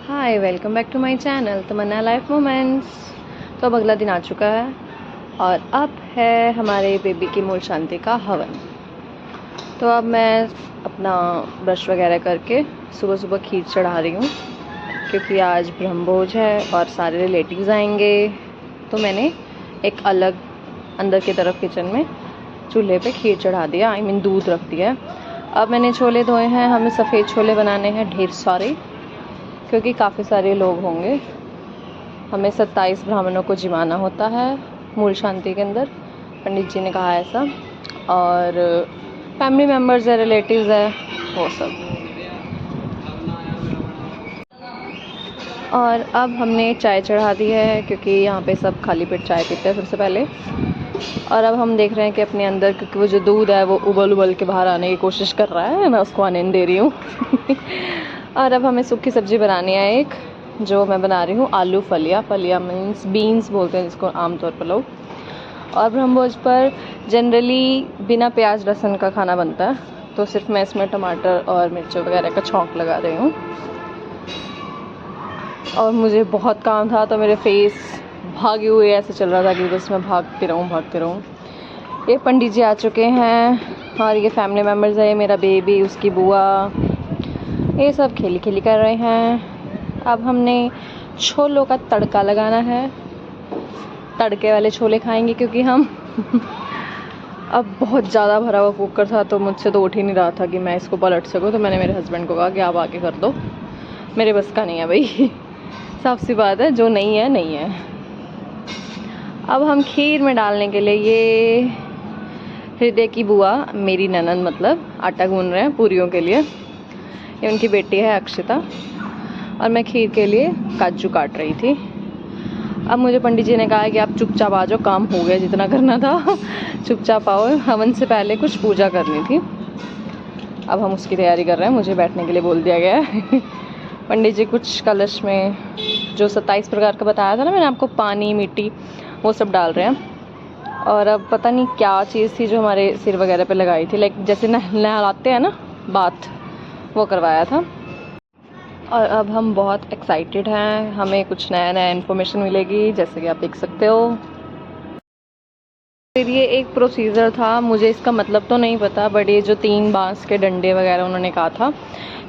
Hi, welcome back to my channel Tamanna life moments. तो अब अगला दिन आ चुका है और अब है हमारे बेबी की मूल शांति का हवन। तो अब मैं अपना ब्रश वगैरह करके सुबह सुबह खीर चढ़ा रही हूँ क्योंकि आज ब्रह्मभोज है और सारे रिलेटिव्स आएंगे। तो मैंने एक अलग अंदर की तरफ किचन में चूल्हे पे खीर चढ़ा दिया, दूध रख दिया। अब मैंने छोले धोए हैं, हमें सफ़ेद छोले बनाने हैं ढेर सारे क्योंकि काफ़ी सारे लोग होंगे। हमें 27 ब्राह्मणों को जिमाना होता है मूल शांति के अंदर, पंडित जी ने कहा ऐसा। और फैमिली मेम्बर्स है, रिलेटिव्स है, वो सब। और अब हमने चाय चढ़ा दी है क्योंकि यहाँ पे सब खाली पेट चाय पीते हैं सबसे पहले। और अब हम देख रहे हैं कि अपने अंदर, क्योंकि वो जो दूध है वो उबल उबल के बाहर आने की कोशिश कर रहा है, मैं उसको आने नहीं दे रही हूँ। और अब हमें सूखी सब्ज़ी बनानी है एक, जो मैं बना रही हूँ आलू फलिया। फलिया मीन्स बीन्स बोलते हैं जिसको आमतौर पर लोग। और ब्रह्मभोज पर जनरली बिना प्याज लहसुन का खाना बनता है, तो सिर्फ मैं इसमें टमाटर और मिर्चों वगैरह का छौंक लगा रही हूँ। और मुझे बहुत काम था तो मेरे फेस भागे हुए ऐसे चल रहा था कि बस मैं भागती रहूँ। ये पंडित जी आ चुके हैं और ये फैमिली मेम्बर्स है, ये मेरा बेबी, उसकी बुआ, ये सब खेली खेली कर रहे हैं। अब हमने छोलों का तड़का लगाना है, तड़के वाले छोले खाएंगे क्योंकि हम अब बहुत ज़्यादा भरा हुआ कुकर था तो मुझसे तो उठ ही नहीं रहा था कि मैं इसको पलट सकूं। तो मैंने मेरे हस्बैंड को कहा कि आप आके कर दो, मेरे बस का नहीं है भाई। साफ सी बात है, जो नहीं है नहीं है। अब हम खीर में डालने के लिए ये हृदय की बुआ, मेरी ननद मतलब, आटा गूंद रहे हैं पूरियों के लिए। ये उनकी बेटी है अक्षिता। और मैं खीर के लिए काजू काट रही थी। अब मुझे पंडित जी ने कहा कि आप चुपचाप आ जाओ, काम हो गया जितना करना था। चुपचाप आओ, हवन से पहले कुछ पूजा करनी थी। अब हम उसकी तैयारी कर रहे हैं, मुझे बैठने के लिए बोल दिया गया है। पंडित जी कुछ कलश में जो 27 प्रकार का बताया था ना मैंने आपको, पानी मिट्टी वो सब डाल रहे हैं। और अब पता नहीं क्या चीज़ थी जो हमारे सिर वगैरह पे लगाई थी, लाइक जैसे नहलाते हैं ना, बात, वो करवाया था। और अब हम बहुत एक्साइटेड हैं, हमें कुछ नया इन्फॉर्मेशन मिलेगी जैसे कि आप देख सकते हो। फिर ये एक प्रोसीजर था, मुझे इसका मतलब तो नहीं पता, बट ये जो 3 बांस के डंडे वगैरह उन्होंने कहा था,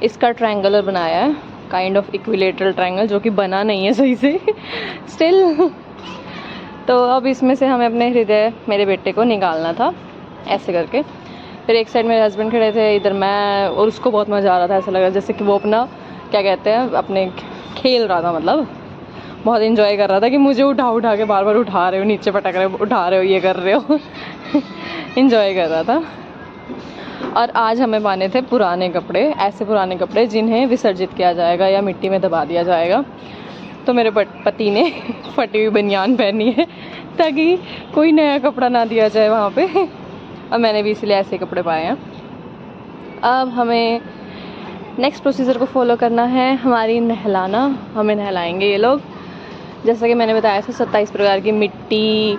इसका ट्रायंगुलर बनाया है, काइंड ऑफ इक्विलेटरल ट्रायंगल, जो कि बना नहीं है सही से स्टिल। तो अब इसमें से हमें अपने हृदय, मेरे बेटे को निकालना था ऐसे करके। फिर एक साइड मेरे हस्बैंड खड़े थे, इधर मैं, और उसको बहुत मज़ा आ रहा था, ऐसा लग रहा जैसे कि वो अपना, क्या कहते हैं, अपने खेल रहा था, मतलब बहुत इन्जॉय कर रहा था कि मुझे उठा के बार बार उठा रहे हो, नीचे पटक रहे हो, उठा रहे हो, ये कर रहे हो। इन्जॉय कर रहा था। और आज हमें पाने थे पुराने कपड़े, ऐसे पुराने कपड़े जिन्हें विसर्जित किया जाएगा या मिट्टी में दबा दिया जाएगा। तो मेरे पति ने फटी हुई बनियान पहनी है ताकि कोई नया कपड़ा ना दिया जाए वहाँ पे। और मैंने भी इसलिए ऐसे कपड़े पाए हैं। अब हमें नेक्स्ट प्रोसीजर को फॉलो करना है, हमारी नहलाना, हमें नहलाएंगे ये लोग। जैसा कि मैंने बताया था 27 प्रकार की मिट्टी,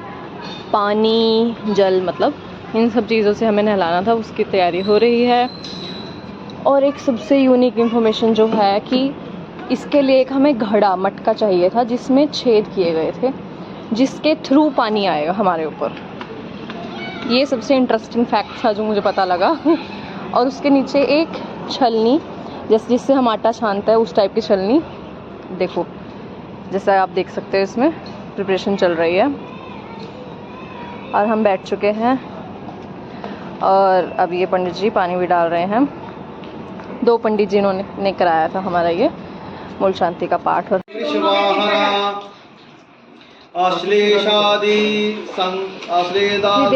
पानी, जल, मतलब इन सब चीज़ों से हमें नहलाना था, उसकी तैयारी हो रही है। और एक सबसे यूनिक इन्फॉर्मेशन जो है कि इसके लिए एक हमें घड़ा, मटका चाहिए था जिसमें छेद किए गए थे, जिसके थ्रू पानी आएगा हमारे ऊपर। ये सबसे इंटरेस्टिंग फैक्ट था जो मुझे पता लगा। और उसके नीचे एक छलनी, जिससे हम आटा छानते हैं, उस टाइप की छलनी, देखो जैसा आप देख सकते हो, इसमें प्रिपरेशन चल रही है। और हम बैठ चुके हैं और अब ये पंडित जी पानी भी डाल रहे हैं। 2 पंडित जी ने कराया था हमारा ये मूल शांति का पाठ। और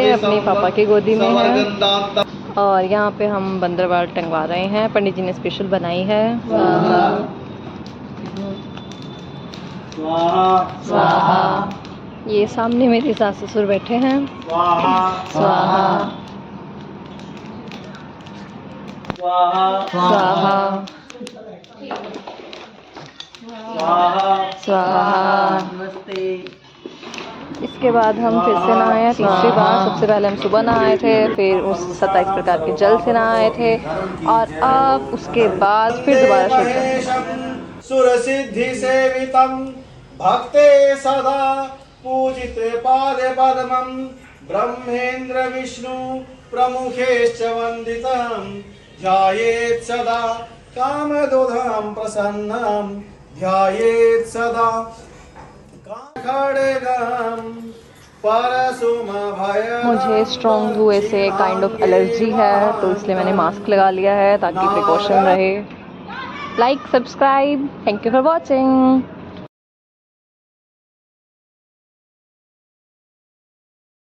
अपने पापा की गोदी में है। और यहाँ पे हम बंदरवाल टंगवा रहे हैं, पंडित जी ने स्पेशल बनाई है। स्वाहा। ये सामने मेरे सास ससुर बैठे हैं। स्वाहा। स्वाहा। स्वाहा। इसके बाद हम फिर से नहाए तीसरी बार। सबसे पहले हम सुबह नहाए थे, फिर उस 27 प्रकार के जल से नहाए थे, और अब उसके बाद फिर दोबारा शुरू। सुरसिद्धि सेवितं भक्ते सदा पूजिते पादे पद्मं ब्रह्मेन्द्र विष्णु प्रमुखे च वन्दितं ध्यायेत् सदा कामदोधं प्रसन्नं ध्यायेत् सदा खड्गं परशुमभयं। मुझे स्ट्रॉन्ग धुएं से काइंड ऑफ एलर्जी है, तो इसलिए मैंने मास्क लगा लिया है ताकि प्रिकॉशन रहे। Like, subscribe, thank you for watching.